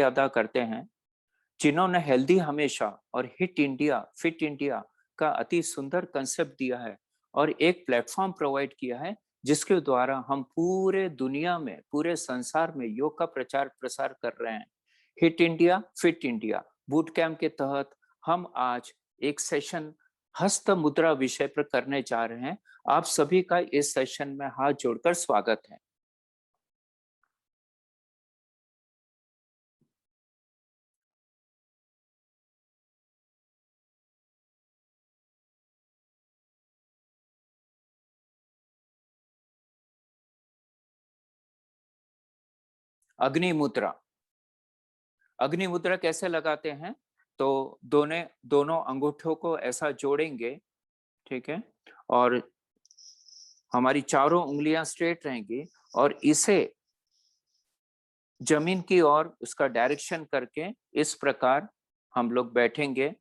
अदा करते हैं, जिन्होंने हेल्दी हमेशा और हिट इंडिया फिट इंडिया का अति सुंदर कंसेप्ट दिया है और एक प्लेटफॉर्म प्रोवाइड किया है, जिसके द्वारा हम पूरे दुनिया में, पूरे संसार में योग का प्रचार प्रसार कर रहे हैं। Hit India fit India boot camp के तहत हम आज एक सेशन हस्त मुद्रा विषय पर करने जा रहे हैं। आप सभी का इस सेशन में हाथ जोड़कर स्वागत है। अग्नि मुद्रा। अग्नि मुद्रा कैसे लगाते हैं? तो दोनों दोनों अंगूठों को ऐसा जोड़ेंगे, ठीक है, और हमारी चारों उंगलियां स्ट्रेट रहेंगी और इसे जमीन की ओर उसका डायरेक्शन करके इस प्रकार हम लोग बैठेंगे।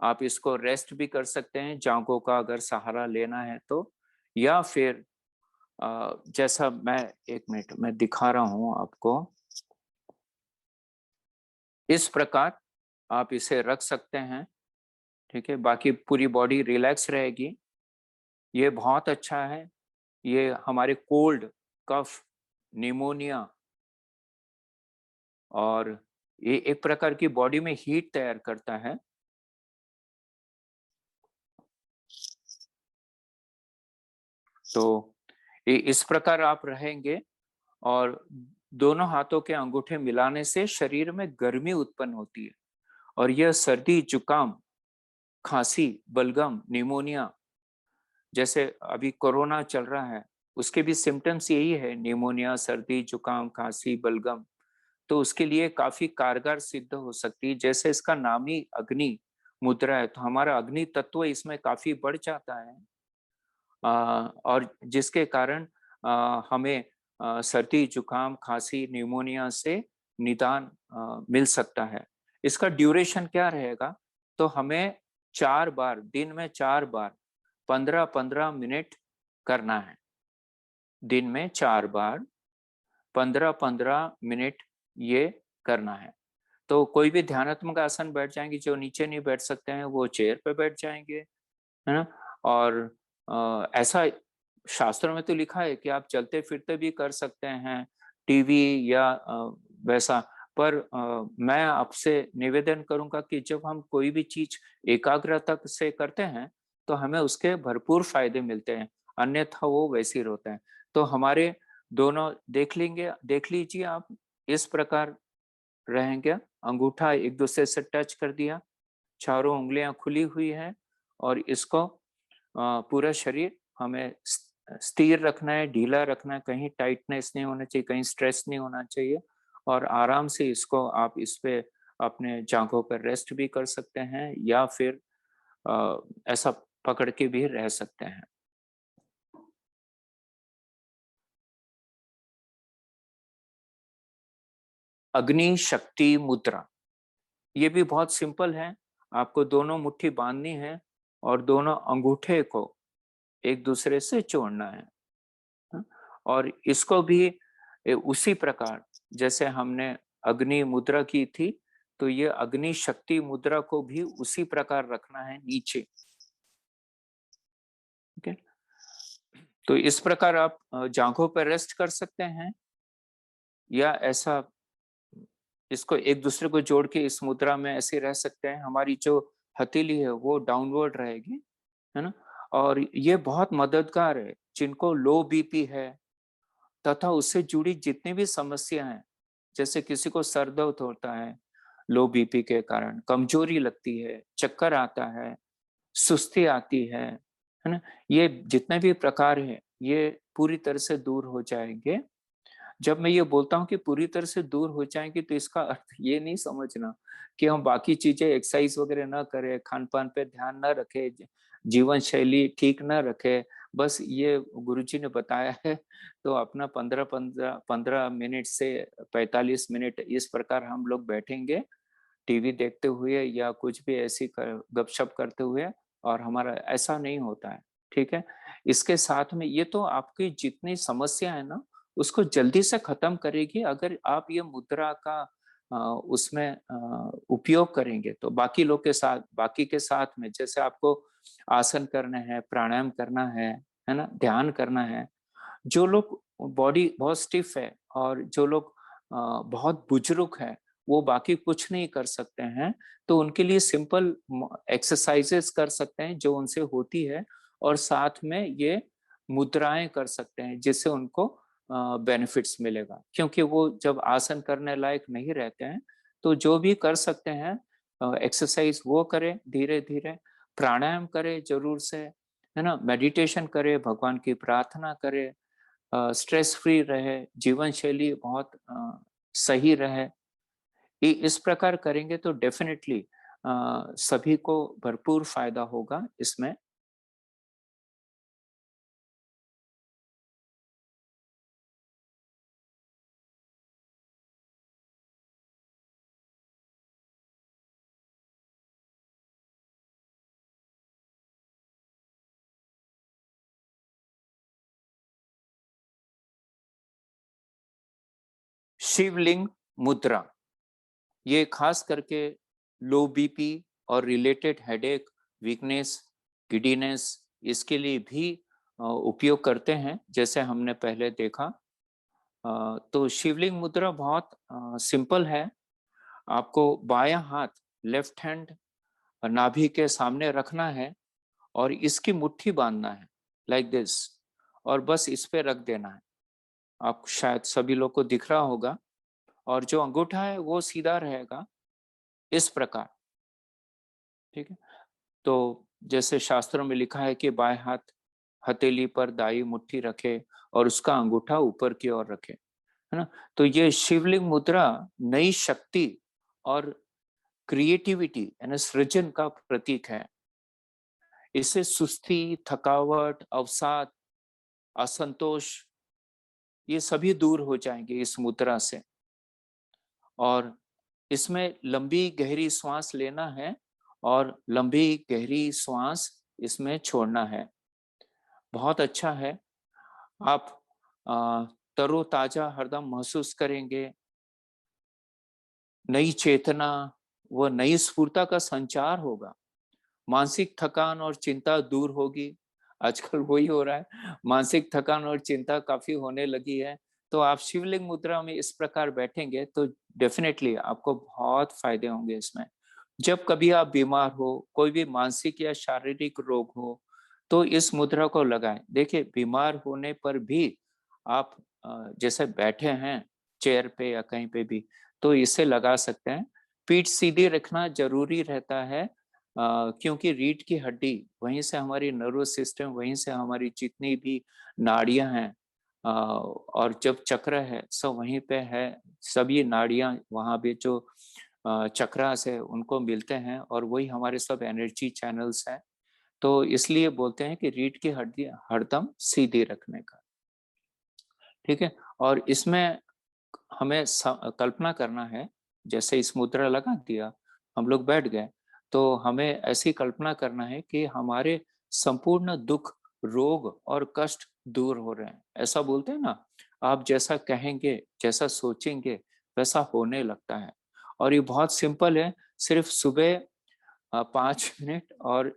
आप इसको रेस्ट भी कर सकते हैं, जांघों का अगर सहारा लेना है तो, या फिर जैसा मैं, एक मिनट मैं दिखा रहा हूं आपको, इस प्रकार आप इसे रख सकते हैं, ठीक है। बाकी पूरी बॉडी रिलैक्स रहेगी। ये बहुत अच्छा है। ये हमारे कोल्ड, कफ, निमोनिया और ये एक प्रकार की बॉडी में हीट तैयार करता है। तो इस प्रकार आप रहेंगे और दोनों हाथों के अंगूठे मिलाने से शरीर में गर्मी उत्पन्न होती है और यह सर्दी, जुकाम, खांसी, बलगम, निमोनिया, जैसे अभी कोरोना चल रहा है, उसके भी सिम्टम्स यही है, निमोनिया, सर्दी, जुकाम, खांसी, बलगम। तो उसके लिए काफी कारगर सिद्ध हो सकती है। जैसे इसका नाम ही अग्नि मुद्रा है, तो हमारा अग्नि तत्व इसमें काफी बढ़ जाता है और जिसके कारण हमें सर्दी, जुकाम, खांसी, निमोनिया से निदान मिल सकता है। इसका ड्यूरेशन क्या रहेगा? तो हमें 4 बार, दिन में 4 बार 15-15 मिनट करना है। दिन में 4 बार 15-15 मिनट ये करना है। तो कोई भी ध्यानात्मक आसन बैठ जाएंगे, जो नीचे नहीं बैठ सकते हैं वो चेयर पे बैठ जाएंगे, है ना। और ऐसा शास्त्रों में तो लिखा है कि आप चलते फिरते भी कर सकते हैं, टीवी या वैसा। पर मैं आपसे निवेदन करूंगा कि जब हम कोई भी चीज एकाग्रता से करते हैं तो हमें उसके भरपूर फायदे मिलते हैं, अन्यथा वो वैसे ही होता है। तो हमारे दोनों देख लीजिए आप, इस प्रकार रहेंगे। अंगूठा एक दूसरे से टच कर दिया, चारों उंगलियां खुली हुई है और इसको पूरा शरीर हमें स्थिर रखना है, ढीला रखना है, कहीं टाइटनेस नहीं होना चाहिए, कहीं स्ट्रेस नहीं होना चाहिए। और आराम से इसको आप इस पे अपने जांघों पर रेस्ट भी कर सकते हैं या फिर ऐसा पकड़ के भी रह सकते हैं। अग्नि शक्ति मुद्रा, ये भी बहुत सिंपल है। आपको दोनों मुट्ठी बांधनी है और दोनों अंगूठे को एक दूसरे से जोड़ना है। और इसको भी उसी प्रकार जैसे हमने अग्नि मुद्रा की थी, तो ये अग्नि शक्ति मुद्रा को भी उसी प्रकार रखना है नीचे, ठीक है। तो इस प्रकार आप जांघों पर रेस्ट कर सकते हैं या ऐसा इसको एक दूसरे को जोड़ के इस मुद्रा में ऐसे रह सकते हैं। हमारी जो हथेली है वो डाउनवर्ड रहेगी, है ना। और ये बहुत मददगार है जिनको लो बीपी है तथा उससे जुड़ी जितनी भी समस्या हैं, जैसे किसी को सर दर्द होता है लो बीपी के कारण, कमजोरी लगती है, चक्कर आता है, सुस्ती आती है ना। ये जितने भी प्रकार हैं ये पूरी तरह से दूर हो जाएंगे। जब मैं ये बोलता हूँ कि पूरी तरह से दूर हो जाएंगे, तो इसका अर्थ ये नहीं समझना कि हम बाकी चीजें एक्सरसाइज वगैरह ना करें, खान पान पे ध्यान ना रखें, जीवन शैली ठीक ना रखें। बस ये गुरुजी ने बताया है, तो अपना 15 मिनट से 45 मिनट इस प्रकार हम लोग बैठेंगे, टीवी देखते हुए या कुछ भी ऐसी गपशप करते हुए, और हमारा ऐसा नहीं होता है, ठीक है। इसके साथ में ये तो आपकी जितनी समस्या है ना, उसको जल्दी से खत्म करेगी अगर आप ये मुद्रा का उसमें उपयोग करेंगे तो बाकी लोग के साथ, बाकी के साथ में जैसे आपको आसन करने हैं, प्राणायाम करना है ना, ध्यान करना है। जो लोग बॉडी बहुत स्टिफ है और जो लोग बहुत बुजुर्ग है, वो बाकी कुछ नहीं कर सकते हैं, तो उनके लिए सिंपल एक्सरसाइजेस कर सकते हैं जो उनसे होती है, और साथ में ये मुद्राएं कर सकते हैं जिससे उनको बेनिफिट्स मिलेगा। क्योंकि वो जब आसन करने लायक नहीं रहते हैं, तो जो भी कर सकते हैं एक्सरसाइज वो करें धीरे धीरे, प्राणायाम करें जरूर से, है ना, मेडिटेशन करे, भगवान की प्रार्थना करे, स्ट्रेस फ्री रहे, जीवन शैली बहुत सही रहे। इस प्रकार करेंगे तो डेफिनेटली सभी को भरपूर फायदा होगा इसमें। शिवलिंग मुद्रा ये खास करके लो बीपी और रिलेटेड हेडेक, वीकनेस, गिडीनेस, इसके लिए भी उपयोग करते हैं, जैसे हमने पहले देखा। तो शिवलिंग मुद्रा बहुत सिंपल है। आपको बायां हाथ, लेफ्ट हैंड, नाभि के सामने रखना है और इसकी मुट्ठी बांधना है लाइक दिस, और बस इस पे रख देना है। आप शायद सभी लोग को दिख रहा होगा, और जो अंगूठा है वो सीधा रहेगा इस प्रकार। ठीक है, तो जैसे शास्त्रों में लिखा है कि बाएं हाथ हथेली पर दाई मुट्ठी रखे और उसका अंगूठा ऊपर की ओर रखे, है ना। तो ये शिवलिंग मुद्रा नई शक्ति और क्रिएटिविटी यानी सृजन का प्रतीक है। इससे सुस्ती, थकावट, अवसाद, असंतोष, ये सभी दूर हो जाएंगे इस मुद्रा से। और इसमें लंबी गहरी श्वास लेना है और लंबी गहरी श्वास इसमें छोड़ना है। बहुत अच्छा है। आप तरोताजा हरदम महसूस करेंगे, नई चेतना व नई स्फूर्ता का संचार होगा, मानसिक थकान और चिंता दूर होगी। आजकल वही हो रहा है, मानसिक थकान और चिंता काफी होने लगी है। तो आप शिवलिंग मुद्रा में इस प्रकार बैठेंगे तो डेफिनेटली आपको बहुत फायदे होंगे इसमें। जब कभी आप बीमार हो, कोई भी मानसिक या शारीरिक रोग हो, तो इस मुद्रा को लगाएं। देखिए, बीमार होने पर भी आप जैसे बैठे हैं चेयर पे या कहीं पे भी, तो इसे लगा सकते हैं। पीठ सीधी रखना जरूरी रहता है, क्योंकि रीढ़ की हड्डी, वहीं से हमारी नर्वस सिस्टम, वहीं से हमारी जितनी भी नाड़ियां हैं, और जब चक्र है सब वहीं पे है। सभी नाड़ियां वहां पे जो चक्रास है उनको मिलते हैं, और वही हमारे सब एनर्जी चैनल्स हैं। तो इसलिए बोलते हैं कि रीढ़ की हड्डी हरदम सीधी रखने का। ठीक है, और इसमें हमें कल्पना करना है, जैसे इस मुद्रा लगा दिया, हम लोग बैठ गए, तो हमें ऐसी कल्पना करना है कि हमारे संपूर्ण दुख, रोग और कष्ट दूर हो रहे हैं। ऐसा बोलते हैं ना, आप जैसा कहेंगे, जैसा सोचेंगे, वैसा होने लगता है। और ये बहुत सिंपल है, सिर्फ सुबह 5 मिनट और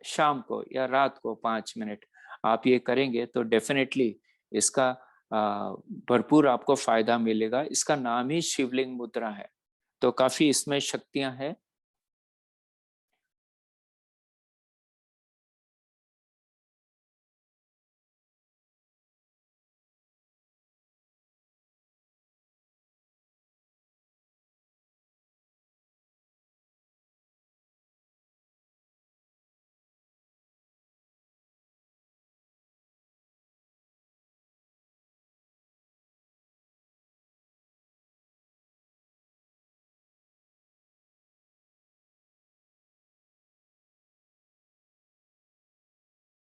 शाम को या रात को 5 मिनट आप ये करेंगे तो डेफिनेटली इसका भरपूर आपको फायदा मिलेगा। इसका नाम ही शिवलिंग मुद्रा है, तो काफी इसमें शक्तियां हैं।